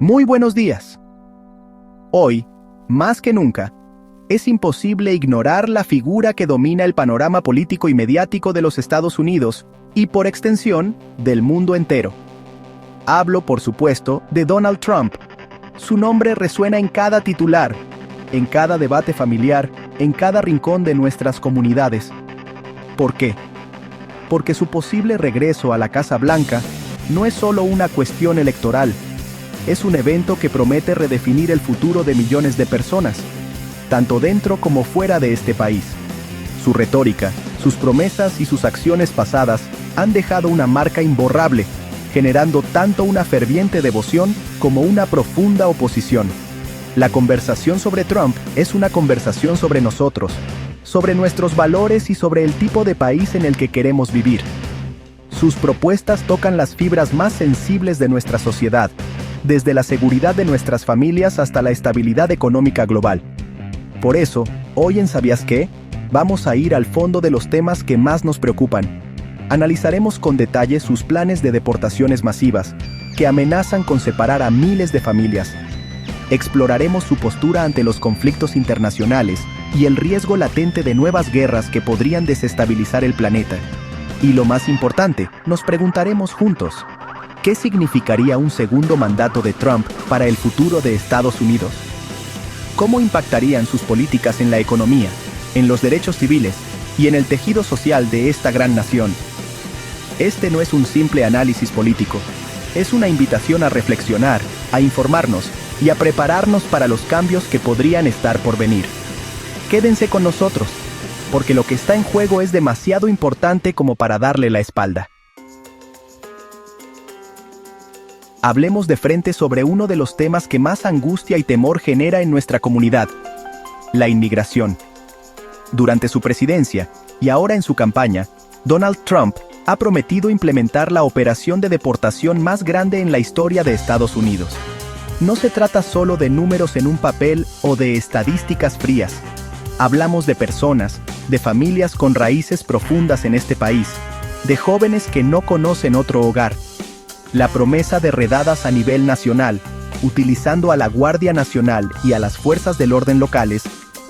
Muy buenos días. Hoy, más que nunca, es imposible ignorar la figura que domina el panorama político y mediático de los Estados Unidos y, por extensión, del mundo entero. Hablo, por supuesto, de Donald Trump. Su nombre resuena en cada titular, en cada debate familiar, en cada rincón de nuestras comunidades. ¿Por qué? Porque su posible regreso a la Casa Blanca no es solo una cuestión electoral. Es un evento que promete redefinir el futuro de millones de personas, tanto dentro como fuera de este país. Su retórica, sus promesas y sus acciones pasadas han dejado una marca imborrable, generando tanto una ferviente devoción como una profunda oposición. La conversación sobre Trump es una conversación sobre nosotros, sobre nuestros valores y sobre el tipo de país en el que queremos vivir. Sus propuestas tocan las fibras más sensibles de nuestra sociedad, desde la seguridad de nuestras familias hasta la estabilidad económica global. Por eso, hoy en ¿Sabías qué? Vamos a ir al fondo de los temas que más nos preocupan. Analizaremos con detalle sus planes de deportaciones masivas, que amenazan con separar a miles de familias. Exploraremos su postura ante los conflictos internacionales y el riesgo latente de nuevas guerras que podrían desestabilizar el planeta. Y lo más importante, nos preguntaremos juntos, ¿qué significaría un segundo mandato de Trump para el futuro de Estados Unidos? ¿Cómo impactarían sus políticas en la economía, en los derechos civiles y en el tejido social de esta gran nación? Este no es un simple análisis político, es una invitación a reflexionar, a informarnos y a prepararnos para los cambios que podrían estar por venir. Quédense con nosotros, porque lo que está en juego es demasiado importante como para darle la espalda. Hablemos de frente sobre uno de los temas que más angustia y temor genera en nuestra comunidad: la inmigración. Durante su presidencia, y ahora en su campaña, Donald Trump ha prometido implementar la operación de deportación más grande en la historia de Estados Unidos. No se trata solo de números en un papel o de estadísticas frías. Hablamos de personas, de familias con raíces profundas en este país, de jóvenes que no conocen otro hogar. La promesa de redadas a nivel nacional, utilizando a la Guardia Nacional y a las fuerzas del orden locales,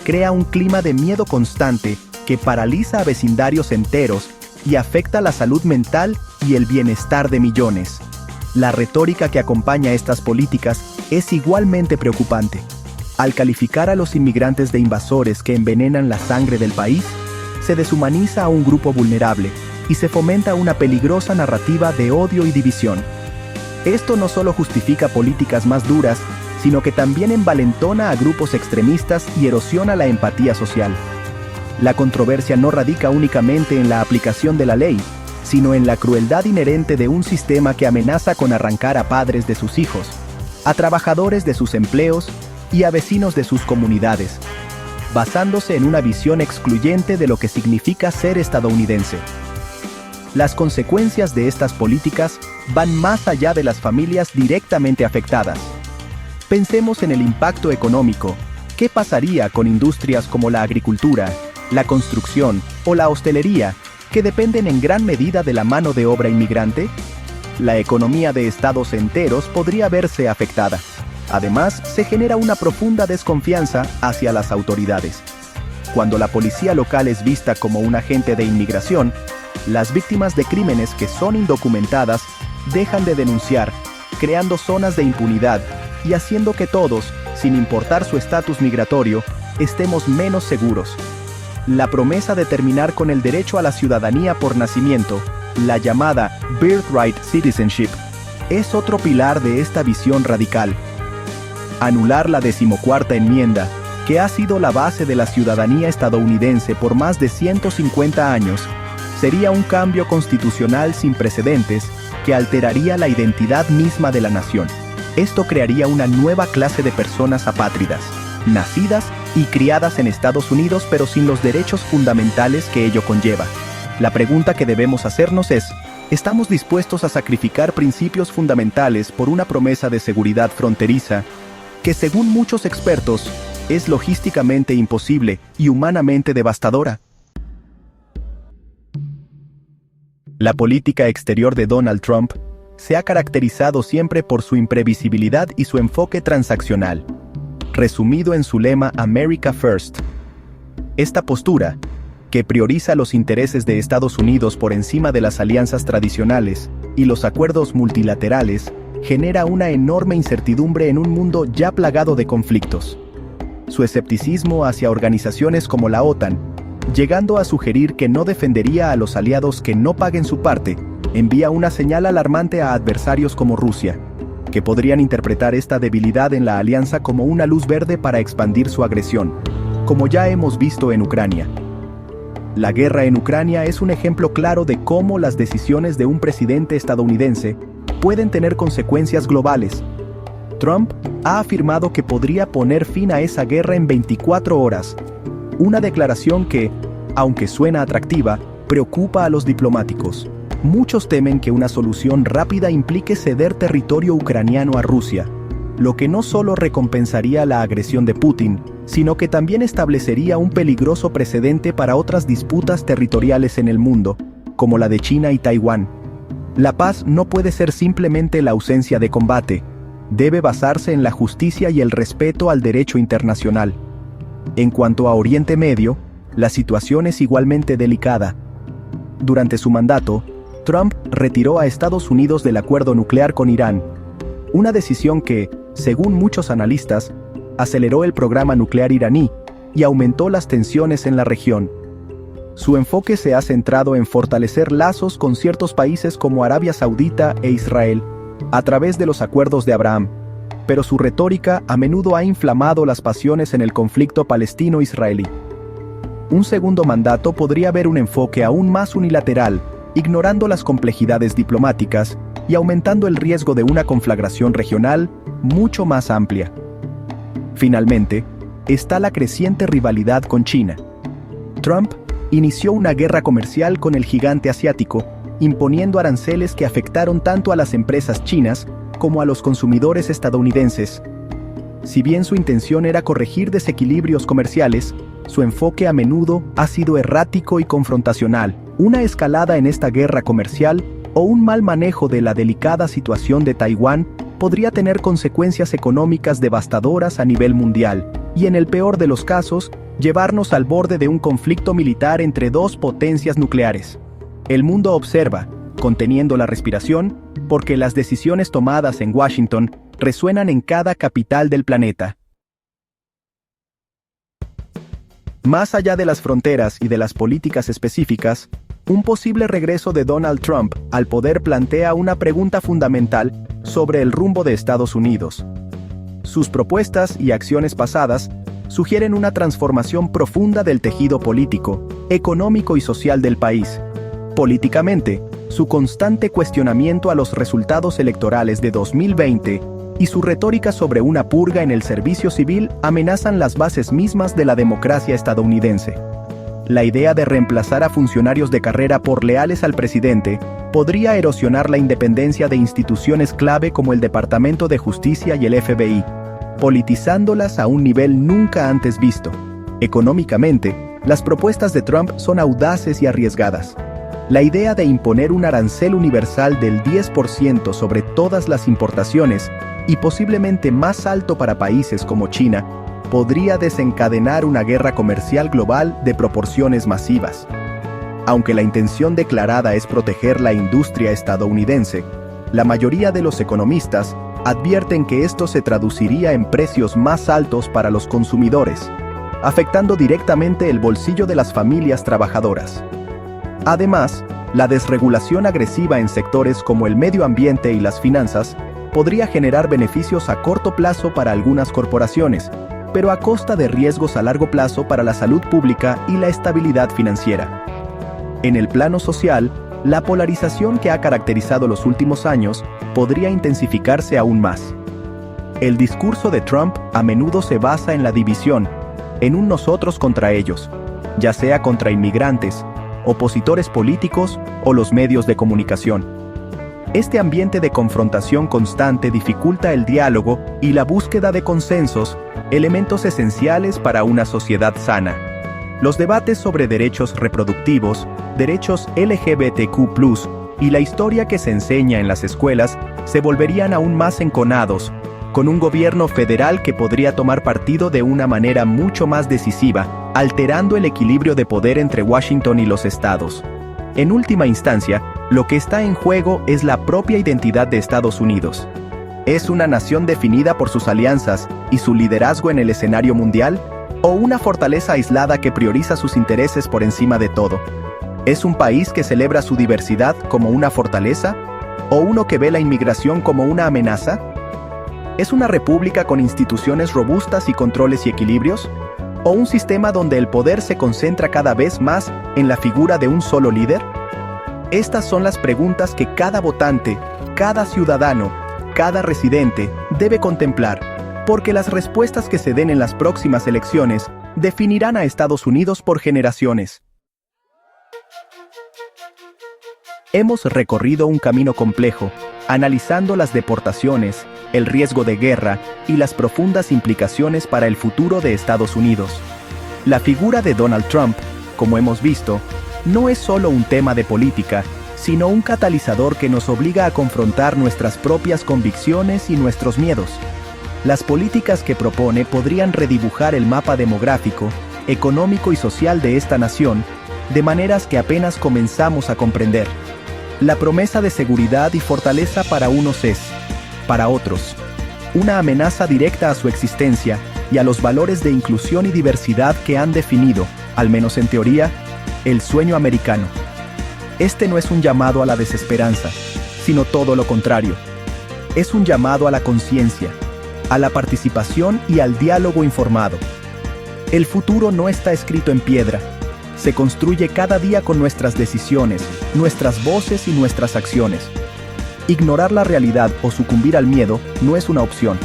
crea un clima de miedo constante que paraliza a vecindarios enteros y afecta la salud mental y el bienestar de millones. La retórica que acompaña estas políticas es igualmente preocupante. Al calificar a los inmigrantes de invasores que envenenan la sangre del país, se deshumaniza a un grupo vulnerable y se fomenta una peligrosa narrativa de odio y división. Esto no solo justifica políticas más duras, sino que también envalentona a grupos extremistas y erosiona la empatía social. La controversia no radica únicamente en la aplicación de la ley, sino en la crueldad inherente de un sistema que amenaza con arrancar a padres de sus hijos, a trabajadores de sus empleos y a vecinos de sus comunidades, basándose en una visión excluyente de lo que significa ser estadounidense. Las consecuencias de estas políticas van más allá de las familias directamente afectadas. Pensemos en el impacto económico. ¿Qué pasaría con industrias como la agricultura, la construcción o la hostelería, que dependen en gran medida de la mano de obra inmigrante? La economía de estados enteros podría verse afectada. Además, se genera una profunda desconfianza hacia las autoridades. Cuando la policía local es vista como un agente de inmigración, las víctimas de crímenes que son indocumentadas dejan de denunciar, creando zonas de impunidad y haciendo que todos, sin importar su estatus migratorio, estemos menos seguros. La promesa de terminar con el derecho a la ciudadanía por nacimiento, la llamada Birthright Citizenship, es otro pilar de esta visión radical. Anular la 14ª enmienda, que ha sido la base de la ciudadanía estadounidense por más de 150 años, sería un cambio constitucional sin precedentes que alteraría la identidad misma de la nación. Esto crearía una nueva clase de personas apátridas, nacidas y criadas en Estados Unidos pero sin los derechos fundamentales que ello conlleva. La pregunta que debemos hacernos es: ¿estamos dispuestos a sacrificar principios fundamentales por una promesa de seguridad fronteriza que, según muchos expertos, es logísticamente imposible y humanamente devastadora? La política exterior de Donald Trump se ha caracterizado siempre por su imprevisibilidad y su enfoque transaccional, resumido en su lema America First. Esta postura, que prioriza los intereses de Estados Unidos por encima de las alianzas tradicionales y los acuerdos multilaterales, genera una enorme incertidumbre en un mundo ya plagado de conflictos. Su escepticismo hacia organizaciones como la OTAN, llegando a sugerir que no defendería a los aliados que no paguen su parte, envía una señal alarmante a adversarios como Rusia, que podrían interpretar esta debilidad en la alianza como una luz verde para expandir su agresión, como ya hemos visto en Ucrania. La guerra en Ucrania es un ejemplo claro de cómo las decisiones de un presidente estadounidense pueden tener consecuencias globales. Trump ha afirmado que podría poner fin a esa guerra en 24 horas, una declaración que, aunque suena atractiva, preocupa a los diplomáticos. Muchos temen que una solución rápida implique ceder territorio ucraniano a Rusia, lo que no solo recompensaría la agresión de Putin, sino que también establecería un peligroso precedente para otras disputas territoriales en el mundo, como la de China y Taiwán. La paz no puede ser simplemente la ausencia de combate, debe basarse en la justicia y el respeto al derecho internacional. En cuanto a Oriente Medio, la situación es igualmente delicada. Durante su mandato, Trump retiró a Estados Unidos del acuerdo nuclear con Irán, una decisión que, según muchos analistas, aceleró el programa nuclear iraní y aumentó las tensiones en la región. Su enfoque se ha centrado en fortalecer lazos con ciertos países como Arabia Saudita e Israel, a través de los acuerdos de Abraham, pero su retórica a menudo ha inflamado las pasiones en el conflicto palestino-israelí. Un segundo mandato podría ver un enfoque aún más unilateral, ignorando las complejidades diplomáticas y aumentando el riesgo de una conflagración regional mucho más amplia. Finalmente, está la creciente rivalidad con China. Trump inició una guerra comercial con el gigante asiático, imponiendo aranceles que afectaron tanto a las empresas chinas como a los consumidores estadounidenses. Si bien su intención era corregir desequilibrios comerciales, su enfoque a menudo ha sido errático y confrontacional. Una escalada en esta guerra comercial o un mal manejo de la delicada situación de Taiwán podría tener consecuencias económicas devastadoras a nivel mundial, y en el peor de los casos, llevarnos al borde de un conflicto militar entre dos potencias nucleares. El mundo observa, conteniendo la respiración, porque las decisiones tomadas en Washington resuenan en cada capital del planeta. Más allá de las fronteras y de las políticas específicas, un posible regreso de Donald Trump al poder plantea una pregunta fundamental sobre el rumbo de Estados Unidos. Sus propuestas y acciones pasadas sugieren una transformación profunda del tejido político, económico y social del país. Políticamente, su constante cuestionamiento a los resultados electorales de 2020 y su retórica sobre una purga en el servicio civil amenazan las bases mismas de la democracia estadounidense. La idea de reemplazar a funcionarios de carrera por leales al presidente podría erosionar la independencia de instituciones clave como el Departamento de Justicia y el FBI, politizándolas a un nivel nunca antes visto. Económicamente, las propuestas de Trump son audaces y arriesgadas. La idea de imponer un arancel universal del 10% sobre todas las importaciones y posiblemente más alto para países como China, podría desencadenar una guerra comercial global de proporciones masivas. Aunque la intención declarada es proteger la industria estadounidense, la mayoría de los economistas advierten que esto se traduciría en precios más altos para los consumidores, afectando directamente el bolsillo de las familias trabajadoras. Además, la desregulación agresiva en sectores como el medio ambiente y las finanzas podría generar beneficios a corto plazo para algunas corporaciones, pero a costa de riesgos a largo plazo para la salud pública y la estabilidad financiera. En el plano social, la polarización que ha caracterizado los últimos años podría intensificarse aún más. El discurso de Trump a menudo se basa en la división, en un nosotros contra ellos, ya sea contra inmigrantes, opositores políticos o los medios de comunicación. Este ambiente de confrontación constante dificulta el diálogo y la búsqueda de consensos, elementos esenciales para una sociedad sana. Los debates sobre derechos reproductivos, derechos LGBTQ+, y la historia que se enseña en las escuelas se volverían aún más enconados, con un gobierno federal que podría tomar partido de una manera mucho más decisiva, alterando el equilibrio de poder entre Washington y los estados. En última instancia, lo que está en juego es la propia identidad de Estados Unidos. ¿Es una nación definida por sus alianzas y su liderazgo en el escenario mundial? ¿O una fortaleza aislada que prioriza sus intereses por encima de todo? ¿Es un país que celebra su diversidad como una fortaleza? ¿O uno que ve la inmigración como una amenaza? ¿Es una república con instituciones robustas y controles y equilibrios? ¿O un sistema donde el poder se concentra cada vez más en la figura de un solo líder? Estas son las preguntas que cada votante, cada ciudadano, cada residente debe contemplar, porque las respuestas que se den en las próximas elecciones definirán a Estados Unidos por generaciones. Hemos recorrido un camino complejo, analizando las deportaciones, el riesgo de guerra y las profundas implicaciones para el futuro de Estados Unidos. La figura de Donald Trump, como hemos visto, no es solo un tema de política, sino un catalizador que nos obliga a confrontar nuestras propias convicciones y nuestros miedos. Las políticas que propone podrían redibujar el mapa demográfico, económico y social de esta nación, de maneras que apenas comenzamos a comprender. La promesa de seguridad y fortaleza para unos es, para otros, una amenaza directa a su existencia y a los valores de inclusión y diversidad que han definido, al menos en teoría, el sueño americano. Este no es un llamado a la desesperanza, sino todo lo contrario. Es un llamado a la conciencia, a la participación y al diálogo informado. El futuro no está escrito en piedra. Se construye cada día con nuestras decisiones, nuestras voces y nuestras acciones. Ignorar la realidad o sucumbir al miedo no es una opción.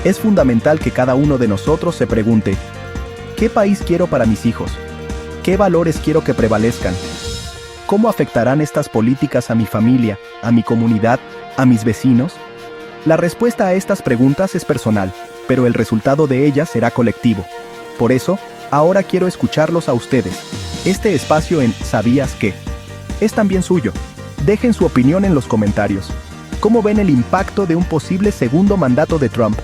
Es fundamental que cada uno de nosotros se pregunte: ¿qué país quiero para mis hijos? ¿Qué valores quiero que prevalezcan? ¿Cómo afectarán estas políticas a mi familia, a mi comunidad, a mis vecinos? La respuesta a estas preguntas es personal, pero el resultado de ellas será colectivo. Por eso, ahora quiero escucharlos a ustedes. Este espacio en ¿Sabías qué? Es también suyo. Dejen su opinión en los comentarios. ¿Cómo ven el impacto de un posible segundo mandato de Trump?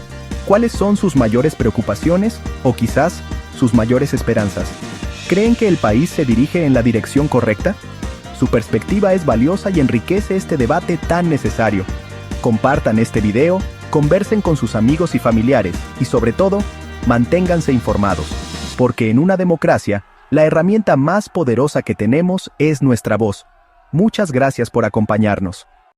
¿Cuáles son sus mayores preocupaciones o quizás sus mayores esperanzas? ¿Creen que el país se dirige en la dirección correcta? Su perspectiva es valiosa y enriquece este debate tan necesario. Compartan este video, conversen con sus amigos y familiares y sobre todo, manténganse informados, porque en una democracia, la herramienta más poderosa que tenemos es nuestra voz. Muchas gracias por acompañarnos.